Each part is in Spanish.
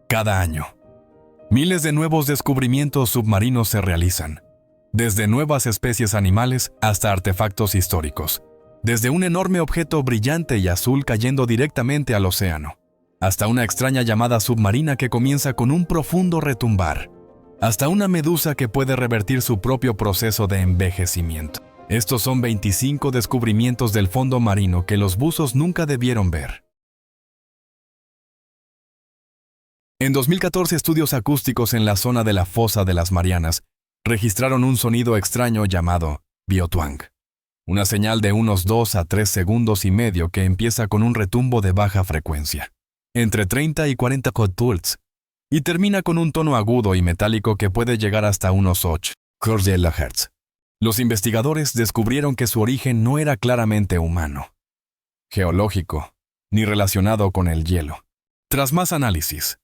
Cada año, miles de nuevos descubrimientos submarinos se realizan, desde nuevas especies animales hasta artefactos históricos, desde un enorme objeto brillante y azul cayendo directamente al océano, hasta una extraña llamada submarina que comienza con un profundo retumbar, hasta una medusa que puede revertir su propio proceso de envejecimiento. Estos son 25 descubrimientos del fondo marino que los buzos nunca debieron ver. En 2014, estudios acústicos en la zona de la Fosa de las Marianas registraron un sonido extraño llamado biotwang, una señal de unos 2 a 3 segundos y medio que empieza con un retumbo de baja frecuencia, entre 30 y 40 kHz, y termina con un tono agudo y metálico que puede llegar hasta unos 8 kHz. Los investigadores descubrieron que su origen no era claramente humano, geológico, ni relacionado con el hielo. Tras más análisis,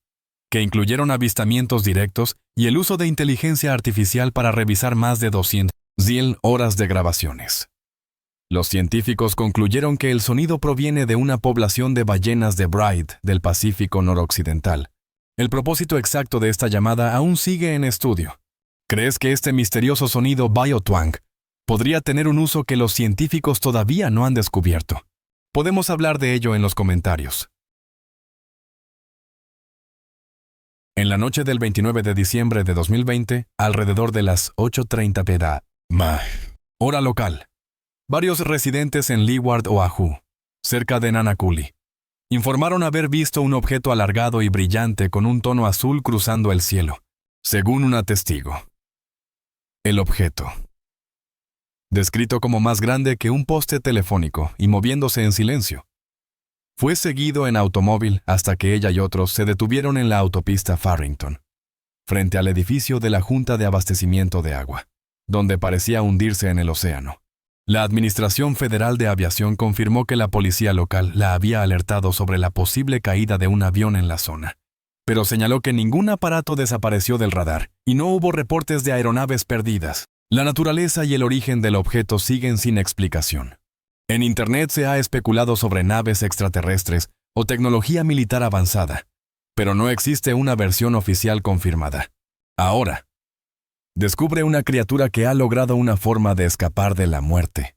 que incluyeron avistamientos directos y el uso de inteligencia artificial para revisar más de 200.000 horas de grabaciones, los científicos concluyeron que el sonido proviene de una población de ballenas de Bride del Pacífico noroccidental. El propósito exacto de esta llamada aún sigue en estudio. ¿Crees que este misterioso sonido biotwang podría tener un uso que los científicos todavía no han descubierto? Podemos hablar de ello en los comentarios. En la noche del 29 de diciembre de 2020, alrededor de las 8:30 p.m. hora local, varios residentes en Leeward, Oahu, cerca de Nanakuli, informaron haber visto un objeto alargado y brillante con un tono azul cruzando el cielo, según una testigo. El objeto, descrito como más grande que un poste telefónico y moviéndose en silencio, fue seguido en automóvil hasta que ella y otros se detuvieron en la autopista Farrington, frente al edificio de la Junta de Abastecimiento de Agua, donde parecía hundirse en el océano. La Administración Federal de Aviación confirmó que la policía local la había alertado sobre la posible caída de un avión en la zona, pero señaló que ningún aparato desapareció del radar y no hubo reportes de aeronaves perdidas. La naturaleza y el origen del objeto siguen sin explicación. En Internet se ha especulado sobre naves extraterrestres o tecnología militar avanzada, pero no existe una versión oficial confirmada. Ahora, descubre una criatura que ha logrado una forma de escapar de la muerte.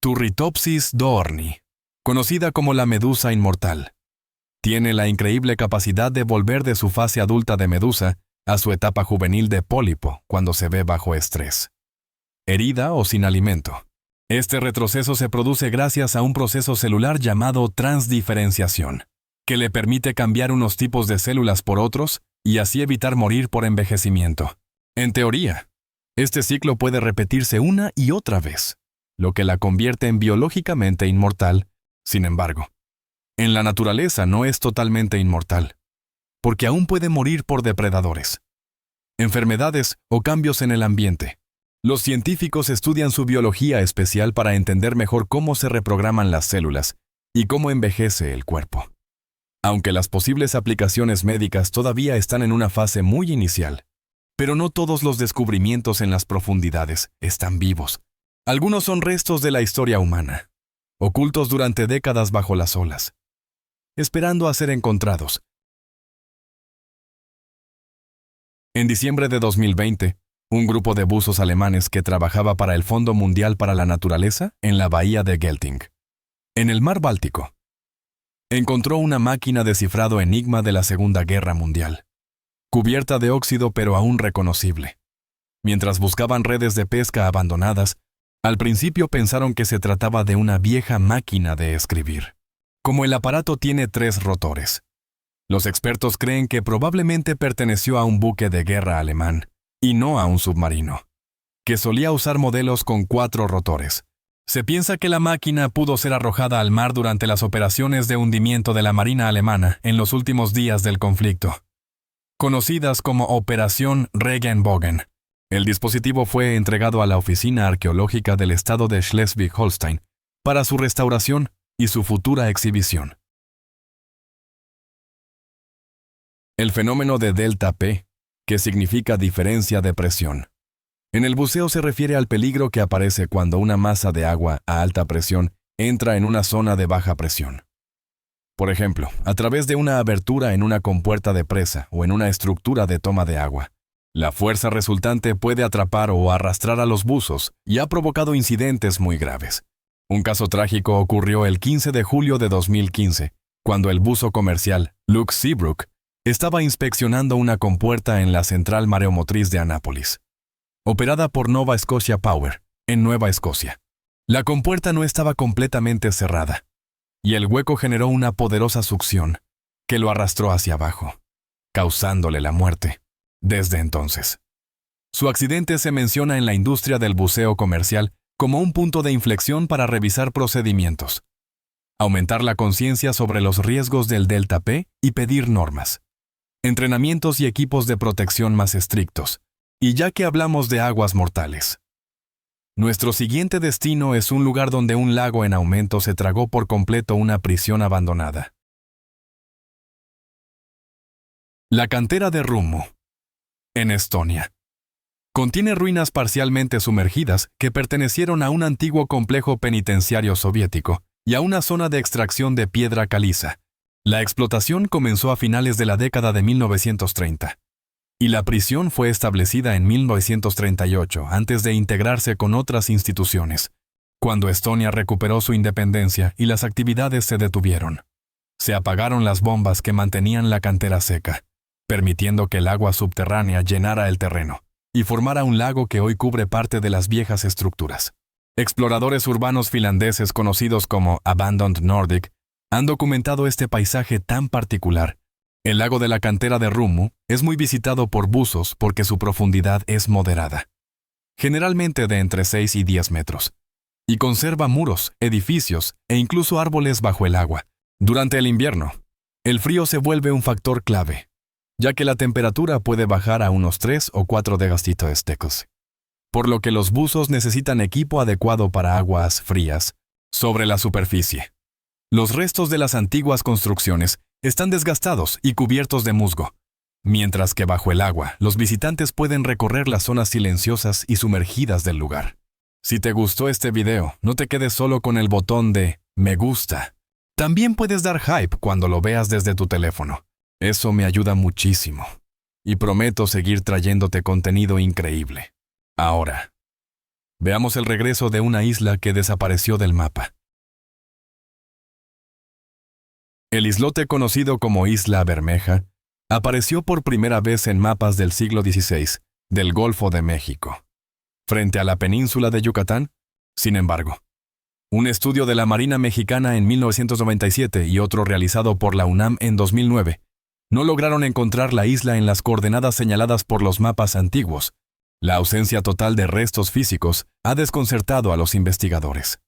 Turritopsis doorni, conocida como la medusa inmortal, tiene la increíble capacidad de volver de su fase adulta de medusa a su etapa juvenil de pólipo cuando se ve bajo estrés, herida o sin alimento. Este retroceso se produce gracias a un proceso celular llamado transdiferenciación, que le permite cambiar unos tipos de células por otros y así evitar morir por envejecimiento. En teoría, este ciclo puede repetirse una y otra vez, lo que la convierte en biológicamente inmortal. Sin embargo, en la naturaleza no es totalmente inmortal, porque aún puede morir por depredadores, enfermedades o cambios en el ambiente. Los científicos estudian su biología especial para entender mejor cómo se reprograman las células y cómo envejece el cuerpo. Aunque las posibles aplicaciones médicas todavía están en una fase muy inicial, pero no todos los descubrimientos en las profundidades están vivos. Algunos son restos de la historia humana, ocultos durante décadas bajo las olas, esperando a ser encontrados. En diciembre de 2020, un grupo de buzos alemanes que trabajaba para el Fondo Mundial para la Naturaleza en la bahía de Gelting, en el mar Báltico, encontró una máquina de cifrado enigma de la Segunda Guerra Mundial, cubierta de óxido pero aún reconocible. Mientras buscaban redes de pesca abandonadas, al principio pensaron que se trataba de una vieja máquina de escribir. Como el aparato tiene 3 rotores, los expertos creen que probablemente perteneció a un buque de guerra alemán, y no a un submarino, que solía usar modelos con 4 rotores. Se piensa que la máquina pudo ser arrojada al mar durante las operaciones de hundimiento de la Marina alemana en los últimos días del conflicto, conocidas como Operación Regenbogen. El dispositivo fue entregado a la Oficina Arqueológica del Estado de Schleswig-Holstein para su restauración y su futura exhibición. El fenómeno de delta P, que significa diferencia de presión. En el buceo se refiere al peligro que aparece cuando una masa de agua a alta presión entra en una zona de baja presión. Por ejemplo, a través de una abertura en una compuerta de presa o en una estructura de toma de agua. La fuerza resultante puede atrapar o arrastrar a los buzos y ha provocado incidentes muy graves. Un caso trágico ocurrió el 15 de julio de 2015, cuando el buzo comercial Luke Seabrook estaba inspeccionando una compuerta en la central mareomotriz de Annapolis, operada por Nova Scotia Power, en Nueva Escocia. La compuerta no estaba completamente cerrada, y el hueco generó una poderosa succión que lo arrastró hacia abajo, causándole la muerte. Desde entonces, su accidente se menciona en la industria del buceo comercial como un punto de inflexión para revisar procedimientos, aumentar la conciencia sobre los riesgos del Delta P y pedir normas, entrenamientos y equipos de protección más estrictos. Y ya que hablamos de aguas mortales, nuestro siguiente destino es un lugar donde un lago en aumento se tragó por completo una prisión abandonada. La cantera de Rummu, en Estonia. Contiene ruinas parcialmente sumergidas que pertenecieron a un antiguo complejo penitenciario soviético y a una zona de extracción de piedra caliza. La explotación comenzó a finales de la década de 1930, y la prisión fue establecida en 1938 antes de integrarse con otras instituciones, cuando Estonia recuperó su independencia y las actividades se detuvieron. Se apagaron las bombas que mantenían la cantera seca, permitiendo que el agua subterránea llenara el terreno y formara un lago que hoy cubre parte de las viejas estructuras. Exploradores urbanos finlandeses conocidos como Abandoned Nordic han documentado este paisaje tan particular. El lago de la cantera de Rummu es muy visitado por buzos porque su profundidad es moderada, generalmente de entre 6 y 10 metros, y conserva muros, edificios e incluso árboles bajo el agua. Durante el invierno, el frío se vuelve un factor clave, ya que la temperatura puede bajar a unos 3 o 4 grados secos, por lo que los buzos necesitan equipo adecuado para aguas frías. Sobre la superficie, los restos de las antiguas construcciones están desgastados y cubiertos de musgo, mientras que bajo el agua los visitantes pueden recorrer las zonas silenciosas y sumergidas del lugar. Si te gustó este video, no te quedes solo con el botón de me gusta. También puedes dar hype cuando lo veas desde tu teléfono. Eso me ayuda muchísimo. Y prometo seguir trayéndote contenido increíble. Ahora, veamos el regreso de una isla que desapareció del mapa. El islote conocido como Isla Bermeja apareció por primera vez en mapas del siglo XVI del Golfo de México, frente a la península de Yucatán. Sin embargo, un estudio de la Marina Mexicana en 1997 y otro realizado por la UNAM en 2009 no lograron encontrar la isla en las coordenadas señaladas por los mapas antiguos. La ausencia total de restos físicos ha desconcertado a los investigadores,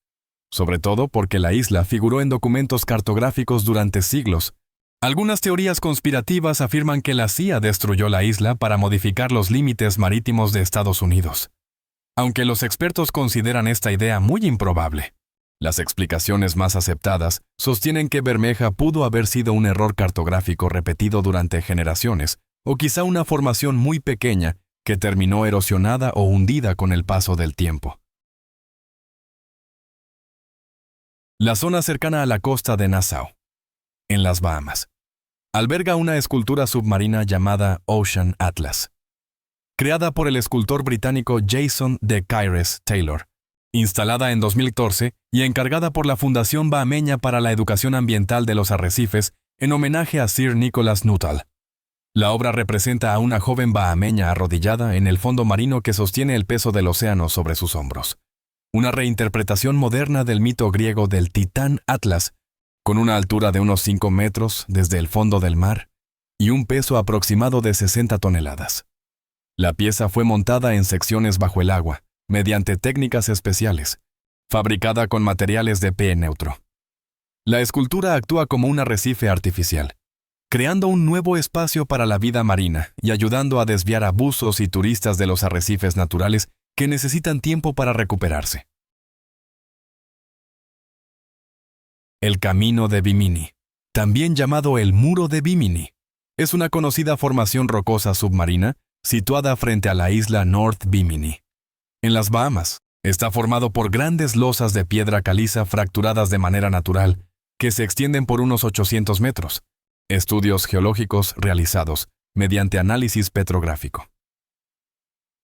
sobre todo porque la isla figuró en documentos cartográficos durante siglos. Algunas teorías conspirativas afirman que la CIA destruyó la isla para modificar los límites marítimos de Estados Unidos, aunque los expertos consideran esta idea muy improbable. Las explicaciones más aceptadas sostienen que Bermeja pudo haber sido un error cartográfico repetido durante generaciones, o quizá una formación muy pequeña que terminó erosionada o hundida con el paso del tiempo. La zona cercana a la costa de Nassau, en las Bahamas, alberga una escultura submarina llamada Ocean Atlas, creada por el escultor británico Jason de Caires Taylor, instalada en 2014 y encargada por la Fundación Bahameña para la Educación Ambiental de los Arrecifes en homenaje a Sir Nicholas Nuttall. La obra representa a una joven bahameña arrodillada en el fondo marino que sostiene el peso del océano sobre sus hombros. Una reinterpretación moderna del mito griego del Titán Atlas, con una altura de unos 5 metros desde el fondo del mar y un peso aproximado de 60 toneladas. La pieza fue montada en secciones bajo el agua, mediante técnicas especiales, fabricada con materiales de pH neutro. La escultura actúa como un arrecife artificial, creando un nuevo espacio para la vida marina y ayudando a desviar a buzos y turistas de los arrecifes naturales que necesitan tiempo para recuperarse. El Camino de Bimini, también llamado el Muro de Bimini, es una conocida formación rocosa submarina situada frente a la isla North Bimini, en las Bahamas. Está formado por grandes losas de piedra caliza fracturadas de manera natural que se extienden por unos 800 metros. Estudios geológicos realizados mediante análisis petrográfico.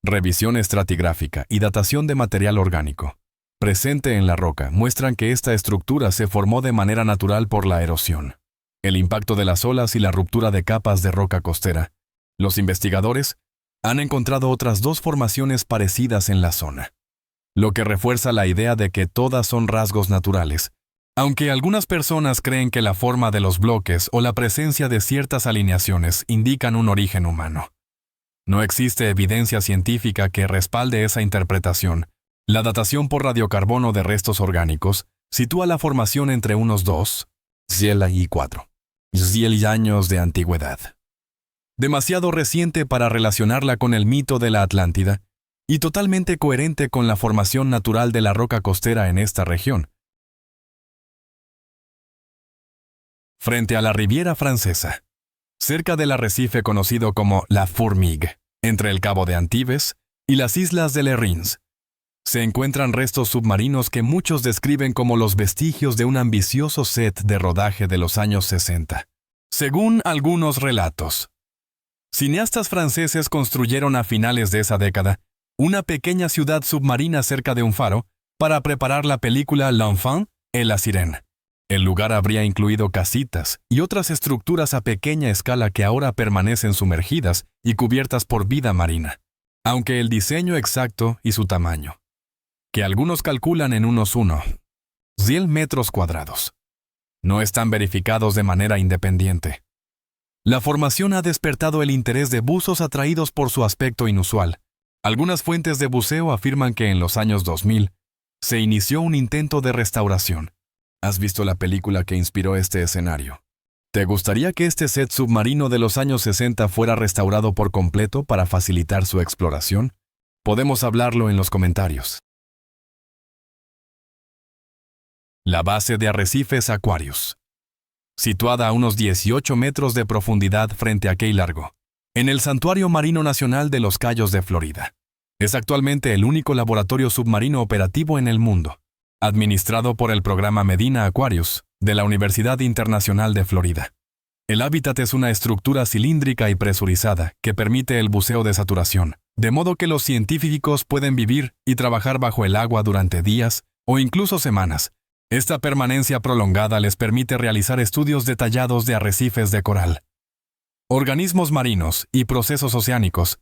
Revisión estratigráfica y datación de material orgánico presente en la roca muestran que esta estructura se formó de manera natural por la erosión, el impacto de las olas y la ruptura de capas de roca costera. Los investigadores han encontrado otras dos formaciones parecidas en la zona, lo que refuerza la idea de que todas son rasgos naturales, aunque algunas personas creen que la forma de los bloques o la presencia de ciertas alineaciones indican un origen humano. No existe evidencia científica que respalde esa interpretación. La datación por radiocarbono de restos orgánicos sitúa la formación entre unos 2,000 y 4,000 años de antigüedad. Demasiado reciente para relacionarla con el mito de la Atlántida y totalmente coherente con la formación natural de la roca costera en esta región. Frente a la Riviera Francesa, cerca del arrecife conocido como La Fourmige, entre el Cabo de Antibes y las islas de Lerins, se encuentran restos submarinos que muchos describen como los vestigios de un ambicioso set de rodaje de los años 60. Según algunos relatos, cineastas franceses construyeron a finales de esa década una pequeña ciudad submarina cerca de un faro para preparar la película L'Enfant et la Sirène. El lugar habría incluido casitas y otras estructuras a pequeña escala que ahora permanecen sumergidas y cubiertas por vida marina, aunque el diseño exacto y su tamaño, que algunos calculan en unos 1,000 metros cuadrados, no están verificados de manera independiente. La formación ha despertado el interés de buzos atraídos por su aspecto inusual. Algunas fuentes de buceo afirman que en los años 2000 se inició un intento de restauración. ¿Has visto la película que inspiró este escenario? ¿Te gustaría que este set submarino de los años 60 fuera restaurado por completo para facilitar su exploración? Podemos hablarlo en los comentarios. La base de arrecifes Aquarius, situada a unos 18 metros de profundidad frente a Key Largo, en el Santuario Marino Nacional de los Cayos de Florida. Es actualmente el único laboratorio submarino operativo en el mundo, administrado por el programa Medina Aquarius de la Universidad Internacional de Florida. El hábitat es una estructura cilíndrica y presurizada que permite el buceo de saturación, de modo que los científicos pueden vivir y trabajar bajo el agua durante días o incluso semanas. Esta permanencia prolongada les permite realizar estudios detallados de arrecifes de coral, organismos marinos y procesos oceánicos,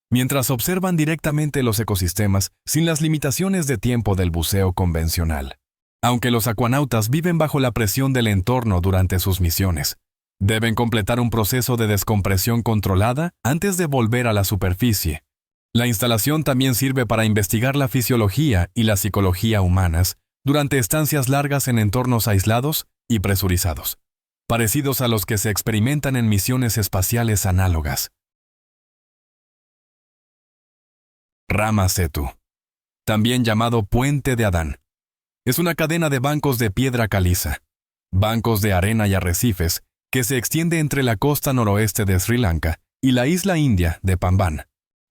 mientras observan directamente los ecosistemas sin las limitaciones de tiempo del buceo convencional. Aunque los acuanautas viven bajo la presión del entorno durante sus misiones, deben completar un proceso de descompresión controlada antes de volver a la superficie. La instalación también sirve para investigar la fisiología y la psicología humanas durante estancias largas en entornos aislados y presurizados, parecidos a los que se experimentan en misiones espaciales análogas. Rama Setu, también llamado Puente de Adán, es una cadena de bancos de piedra caliza, bancos de arena y arrecifes que se extiende entre la costa noroeste de Sri Lanka y la isla india de Pamban.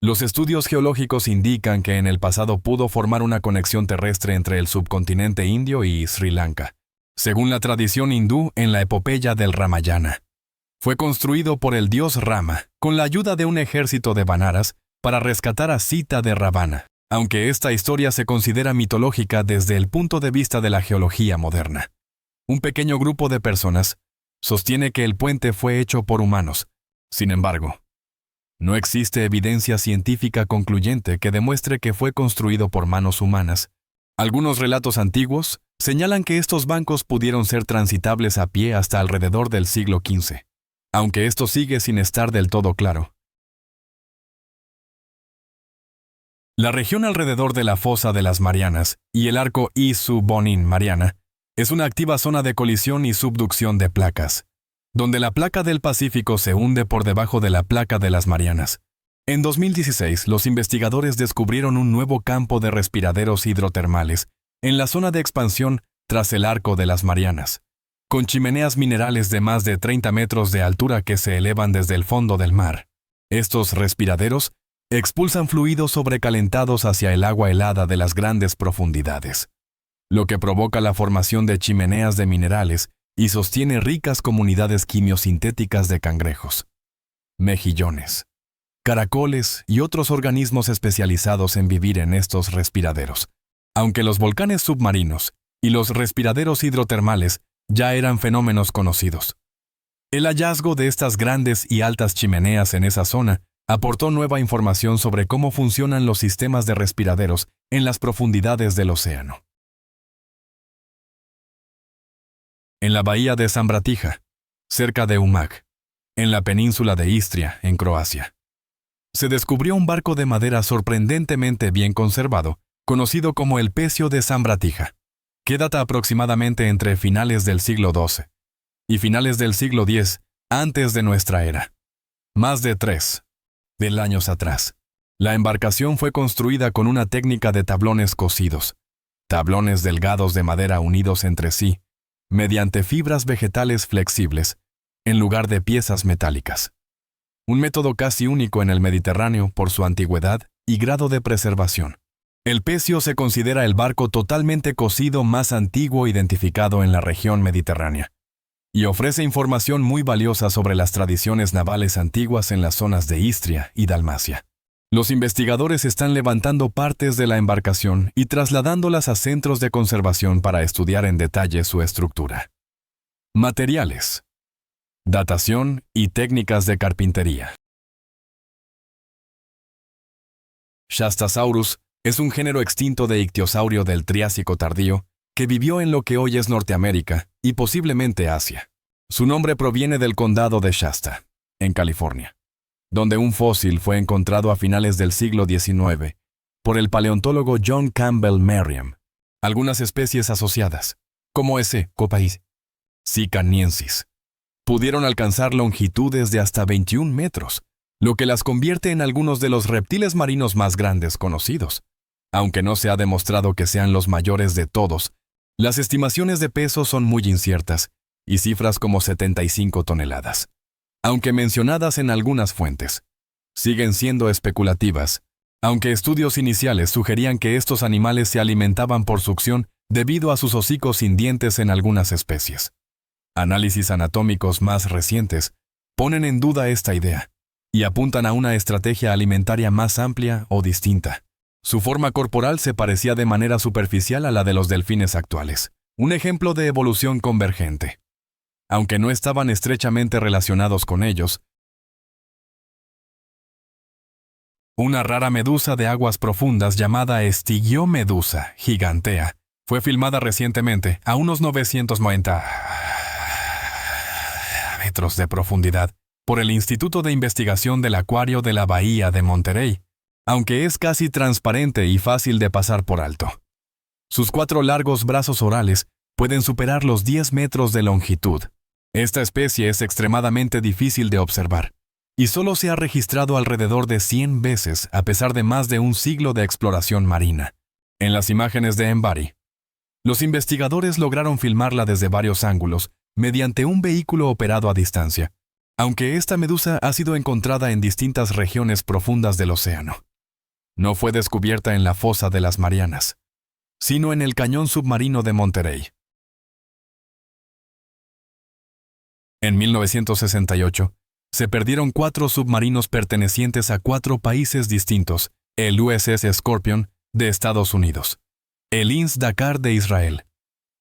Los estudios geológicos indican que en el pasado pudo formar una conexión terrestre entre el subcontinente indio y Sri Lanka, según la tradición hindú en la epopeya del Ramayana. Fue construido por el dios Rama, con la ayuda de un ejército de vanaras, para rescatar a Sita de Ravana, aunque esta historia se considera mitológica desde el punto de vista de la geología moderna. Un pequeño grupo de personas sostiene que el puente fue hecho por humanos. Sin embargo, no existe evidencia científica concluyente que demuestre que fue construido por manos humanas. Algunos relatos antiguos señalan que estos bancos pudieron ser transitables a pie hasta alrededor del siglo XV, aunque esto sigue sin estar del todo claro. La región alrededor de la fosa de las Marianas y el arco Isu-Bonin-Mariana es una activa zona de colisión y subducción de placas, donde la placa del Pacífico se hunde por debajo de la placa de las Marianas. En 2016, los investigadores descubrieron un nuevo campo de respiraderos hidrotermales en la zona de expansión tras el arco de las Marianas, con chimeneas minerales de más de 30 metros de altura que se elevan desde el fondo del mar. Estos respiraderos expulsan fluidos sobrecalentados hacia el agua helada de las grandes profundidades, lo que provoca la formación de chimeneas de minerales y sostiene ricas comunidades quimiosintéticas de cangrejos, mejillones, caracoles y otros organismos especializados en vivir en estos respiraderos. Aunque los volcanes submarinos y los respiraderos hidrotermales ya eran fenómenos conocidos. El hallazgo de estas grandes y altas chimeneas en esa zona aportó nueva información sobre cómo funcionan los sistemas de respiraderos en las profundidades del océano. En la bahía de Sambratija, cerca de Umag, en la península de Istria, en Croacia, se descubrió un barco de madera sorprendentemente bien conservado, conocido como el Pecio de Sambratija, que data aproximadamente entre finales del siglo XII y finales del siglo X antes de nuestra era. Más de 3.000 años atrás, la embarcación fue construida con una técnica de tablones cosidos, tablones delgados de madera unidos entre sí, mediante fibras vegetales flexibles, en lugar de piezas metálicas. Un método casi único en el Mediterráneo por su antigüedad y grado de preservación. El Pecio se considera el barco totalmente cosido más antiguo identificado en la región mediterránea, y ofrece información muy valiosa sobre las tradiciones navales antiguas en las zonas de Istria y Dalmacia. Los investigadores están levantando partes de la embarcación y trasladándolas a centros de conservación para estudiar en detalle su estructura. Materiales, datación y técnicas de carpintería. Shastasaurus es un género extinto de ictiosaurio del Triásico tardío que vivió en lo que hoy es Norteamérica y posiblemente Asia. Su nombre proviene del condado de Shasta, en California, donde un fósil fue encontrado a finales del siglo XIX por el paleontólogo John Campbell Merriam. Algunas especies asociadas, como S. copaís, sicaniensis, pudieron alcanzar longitudes de hasta 21 metros, lo que las convierte en algunos de los reptiles marinos más grandes conocidos. Aunque no se ha demostrado que sean los mayores de todos, las estimaciones de peso son muy inciertas, y cifras como 75 toneladas, aunque mencionadas en algunas fuentes, siguen siendo especulativas, aunque estudios iniciales sugerían que estos animales se alimentaban por succión debido a sus hocicos sin dientes en algunas especies. Análisis anatómicos más recientes ponen en duda esta idea y apuntan a una estrategia alimentaria más amplia o distinta. Su forma corporal se parecía de manera superficial a la de los delfines actuales, un ejemplo de evolución convergente. Aunque no estaban estrechamente relacionados con ellos, una rara medusa de aguas profundas llamada Stygiomedusa gigantea fue filmada recientemente a unos 990 metros de profundidad por el Instituto de Investigación del Acuario de la Bahía de Monterey, aunque es casi transparente y fácil de pasar por alto. Sus 4 largos brazos orales pueden superar los 10 metros de longitud. Esta especie es extremadamente difícil de observar, y solo se ha registrado alrededor de 100 veces a pesar de más de un siglo de exploración marina. En las imágenes de MBARI, los investigadores lograron filmarla desde varios ángulos mediante un vehículo operado a distancia, aunque esta medusa ha sido encontrada en distintas regiones profundas del océano. No fue descubierta en la fosa de las Marianas, sino en el cañón submarino de Monterey. En 1968, se perdieron 4 submarinos pertenecientes a 4 países distintos: el USS Scorpion de Estados Unidos, el INS Dakar de Israel,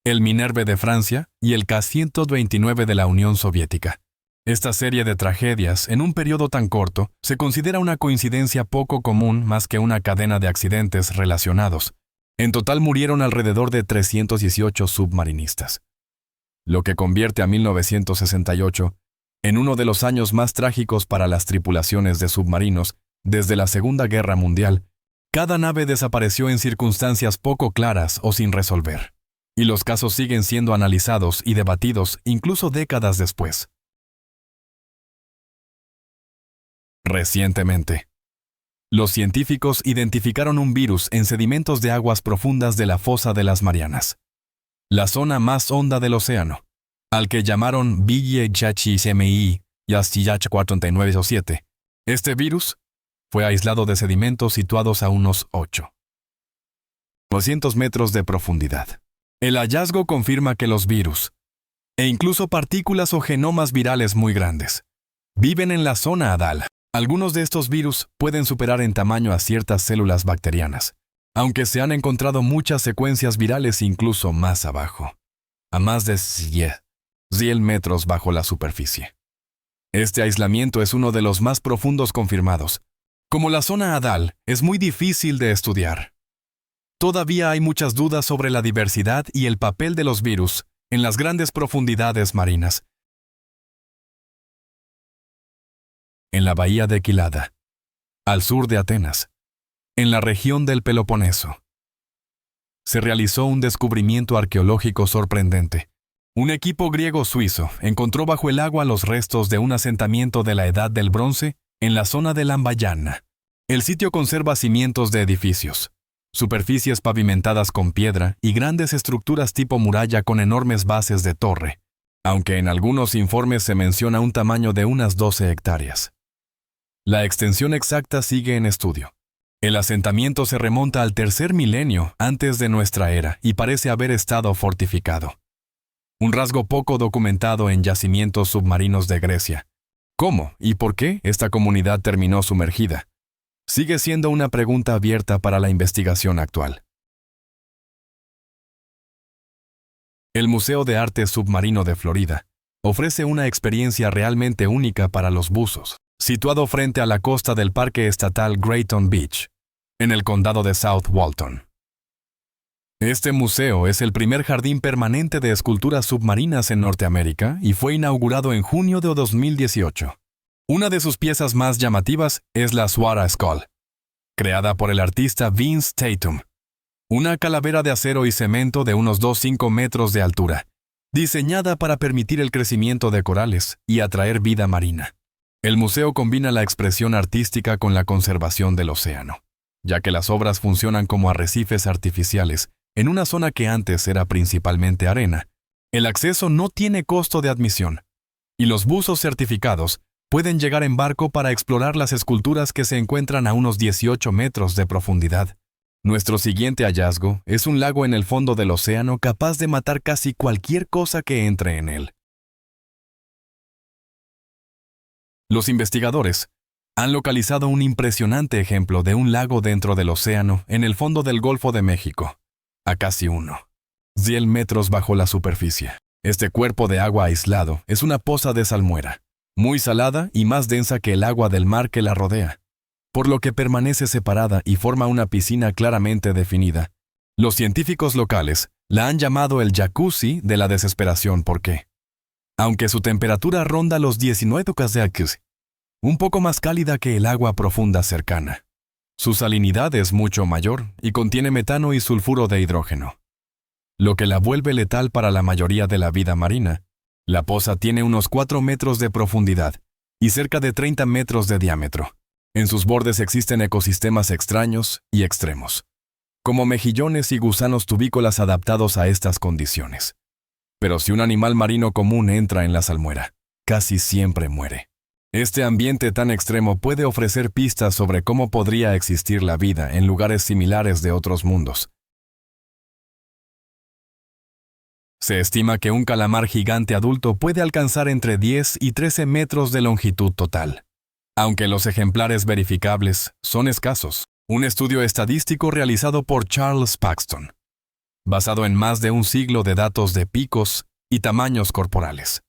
el Minerve de Francia y el K-129 de la Unión Soviética. Esta serie de tragedias, en un periodo tan corto, se considera una coincidencia poco común más que una cadena de accidentes relacionados. En total murieron alrededor de 318 submarinistas, lo que convierte a 1968 en uno de los años más trágicos para las tripulaciones de submarinos desde la Segunda Guerra Mundial. Cada nave desapareció en circunstancias poco claras o sin resolver, y los casos siguen siendo analizados y debatidos incluso décadas después. Recientemente, los científicos identificaron un virus en sedimentos de aguas profundas de la fosa de las Marianas, la zona más honda del océano, al que llamaron VIH-CMI YASTIH-4907. Este virus fue aislado de sedimentos situados a unos 800 metros de profundidad. El hallazgo confirma que los virus e incluso partículas o genomas virales muy grandes. Viven en la zona Hadal. Algunos de estos virus pueden superar en tamaño a ciertas células bacterianas, aunque se han encontrado muchas secuencias virales incluso más abajo, a más de 100 metros bajo la superficie. Este aislamiento es uno de los más profundos confirmados. Como la zona Hadal es muy difícil de estudiar, todavía hay muchas dudas sobre la diversidad y el papel de los virus en las grandes profundidades marinas. En la bahía de Quilada, al sur de Atenas, en la región del Peloponeso, se realizó un descubrimiento arqueológico sorprendente. Un equipo griego-suizo encontró bajo el agua los restos de un asentamiento de la Edad del Bronce en la zona de Lambayana. El sitio conserva cimientos de edificios, superficies pavimentadas con piedra y grandes estructuras tipo muralla con enormes bases de torre, aunque en algunos informes se menciona un tamaño de unas 12 hectáreas. La extensión exacta sigue en estudio. El asentamiento se remonta al tercer milenio antes de nuestra era y parece haber estado fortificado. Un rasgo poco documentado en yacimientos submarinos de Grecia. ¿Cómo y por qué esta comunidad terminó sumergida? Sigue siendo una pregunta abierta para la investigación actual. El Museo de Arte Submarino de Florida ofrece una experiencia realmente única para los buzos, situado frente a la costa del Parque Estatal Grayton Beach, en el condado de South Walton. Este museo es el primer jardín permanente de esculturas submarinas en Norteamérica y fue inaugurado en junio de 2018. Una de sus piezas más llamativas es la Swara Skull, creada por el artista Vince Tatum, una calavera de acero y cemento de unos 2,5 metros de altura, diseñada para permitir el crecimiento de corales y atraer vida marina. El museo combina la expresión artística con la conservación del océano, ya que las obras funcionan como arrecifes artificiales en una zona que antes era principalmente arena. El acceso no tiene costo de admisión, y los buzos certificados pueden llegar en barco para explorar las esculturas que se encuentran a unos 18 metros de profundidad. Nuestro siguiente hallazgo es un lago en el fondo del océano capaz de matar casi cualquier cosa que entre en él. Los investigadores han localizado un impresionante ejemplo de un lago dentro del océano en el fondo del Golfo de México, a casi 100 metros bajo la superficie. Este cuerpo de agua aislado es una poza de salmuera, muy salada y más densa que el agua del mar que la rodea, por lo que permanece separada y forma una piscina claramente definida. Los científicos locales la han llamado el jacuzzi de la desesperación porque, aunque su temperatura ronda los 19 °C, un poco más cálida que el agua profunda cercana, su salinidad es mucho mayor y contiene metano y sulfuro de hidrógeno, lo que la vuelve letal para la mayoría de la vida marina. La poza tiene unos 4 metros de profundidad y cerca de 30 metros de diámetro. En sus bordes existen ecosistemas extraños y extremos, como mejillones y gusanos tubícolas adaptados a estas condiciones. Pero si un animal marino común entra en la salmuera, casi siempre muere. Este ambiente tan extremo puede ofrecer pistas sobre cómo podría existir la vida en lugares similares de otros mundos. Se estima que un calamar gigante adulto puede alcanzar entre 10 y 13 metros de longitud total. Aunque los ejemplares verificables son escasos, un estudio estadístico realizado por Charles Paxton, basado en más de un siglo de datos de picos y tamaños corporales,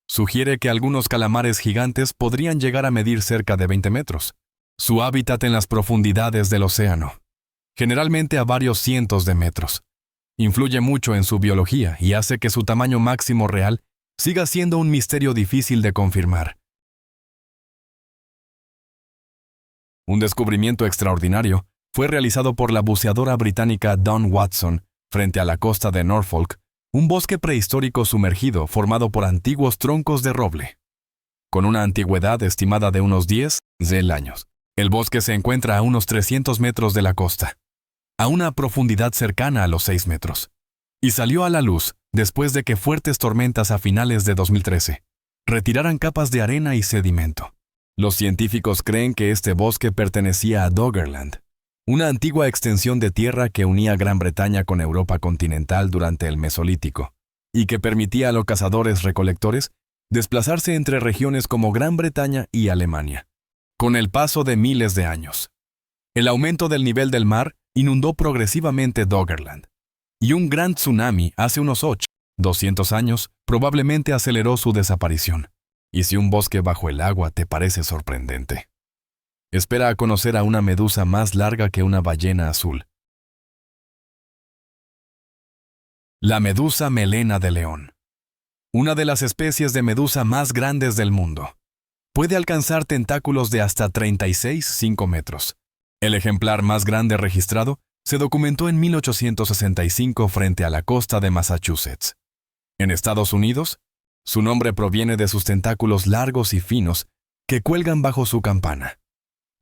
sugiere que algunos calamares gigantes podrían llegar a medir cerca de 20 metros. Su hábitat en las profundidades del océano, generalmente a varios cientos de metros, influye mucho en su biología y hace que su tamaño máximo real siga siendo un misterio difícil de confirmar. Un descubrimiento extraordinario fue realizado por la buceadora británica Dawn Watson frente a la costa de Norfolk, un bosque prehistórico sumergido formado por antiguos troncos de roble, con una antigüedad estimada de unos 10.000 años. El bosque se encuentra a unos 300 metros de la costa, a una profundidad cercana a los 6 metros, y salió a la luz después de que fuertes tormentas a finales de 2013 retiraran capas de arena y sedimento. Los científicos creen que este bosque pertenecía a Doggerland, una antigua extensión de tierra que unía Gran Bretaña con Europa continental durante el Mesolítico, y que permitía a los cazadores-recolectores desplazarse entre regiones como Gran Bretaña y Alemania. Con el paso de miles de años, el aumento del nivel del mar inundó progresivamente Doggerland, y un gran tsunami hace unos 200 años probablemente aceleró su desaparición. Y si un bosque bajo el agua te parece sorprendente, espera a conocer a una medusa más larga que una ballena azul. La medusa melena de león. Una de las especies de medusa más grandes del mundo. Puede alcanzar tentáculos de hasta 36,5 metros. El ejemplar más grande registrado se documentó en 1865 frente a la costa de Massachusetts. En Estados Unidos, su nombre proviene de sus tentáculos largos y finos que cuelgan bajo su campana,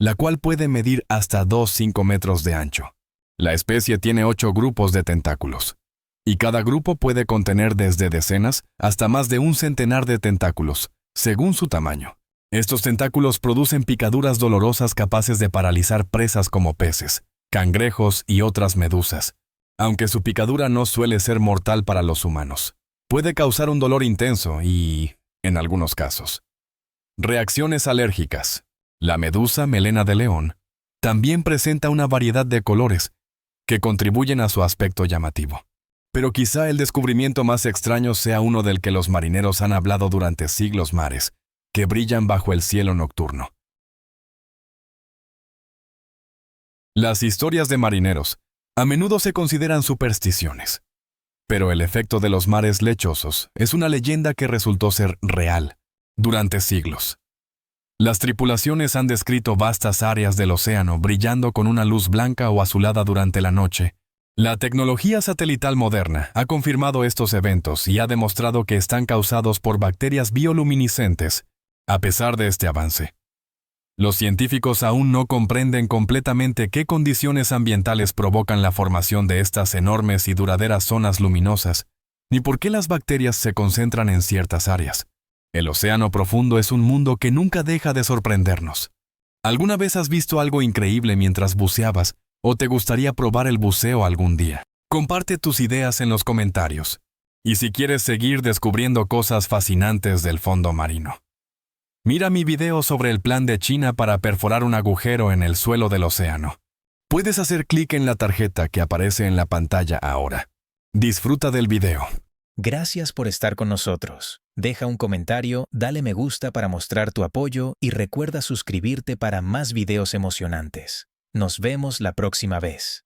la cual puede medir hasta 2,5 metros de ancho. La especie tiene 8 grupos de tentáculos, y cada grupo puede contener desde decenas hasta más de un centenar de tentáculos, según su tamaño. Estos tentáculos producen picaduras dolorosas capaces de paralizar presas como peces, cangrejos y otras medusas, aunque su picadura no suele ser mortal para los humanos. Puede causar un dolor intenso y, en algunos casos, reacciones alérgicas. La medusa melena de león también presenta una variedad de colores que contribuyen a su aspecto llamativo. Pero quizá el descubrimiento más extraño sea uno del que los marineros han hablado durante siglos: mares que brillan bajo el cielo nocturno. Las historias de marineros a menudo se consideran supersticiones, pero el efecto de los mares lechosos es una leyenda que resultó ser real durante siglos. Las tripulaciones han descrito vastas áreas del océano brillando con una luz blanca o azulada durante la noche. La tecnología satelital moderna ha confirmado estos eventos y ha demostrado que están causados por bacterias bioluminiscentes. A pesar de este avance, los científicos aún no comprenden completamente qué condiciones ambientales provocan la formación de estas enormes y duraderas zonas luminosas, ni por qué las bacterias se concentran en ciertas áreas. El océano profundo es un mundo que nunca deja de sorprendernos. ¿Alguna vez has visto algo increíble mientras buceabas o te gustaría probar el buceo algún día? Comparte tus ideas en los comentarios. Y si quieres seguir descubriendo cosas fascinantes del fondo marino, mira mi video sobre el plan de China para perforar un agujero en el suelo del océano. Puedes hacer clic en la tarjeta que aparece en la pantalla ahora. Disfruta del video. Gracias por estar con nosotros. Deja un comentario, dale me gusta para mostrar tu apoyo y recuerda suscribirte para más videos emocionantes. Nos vemos la próxima vez.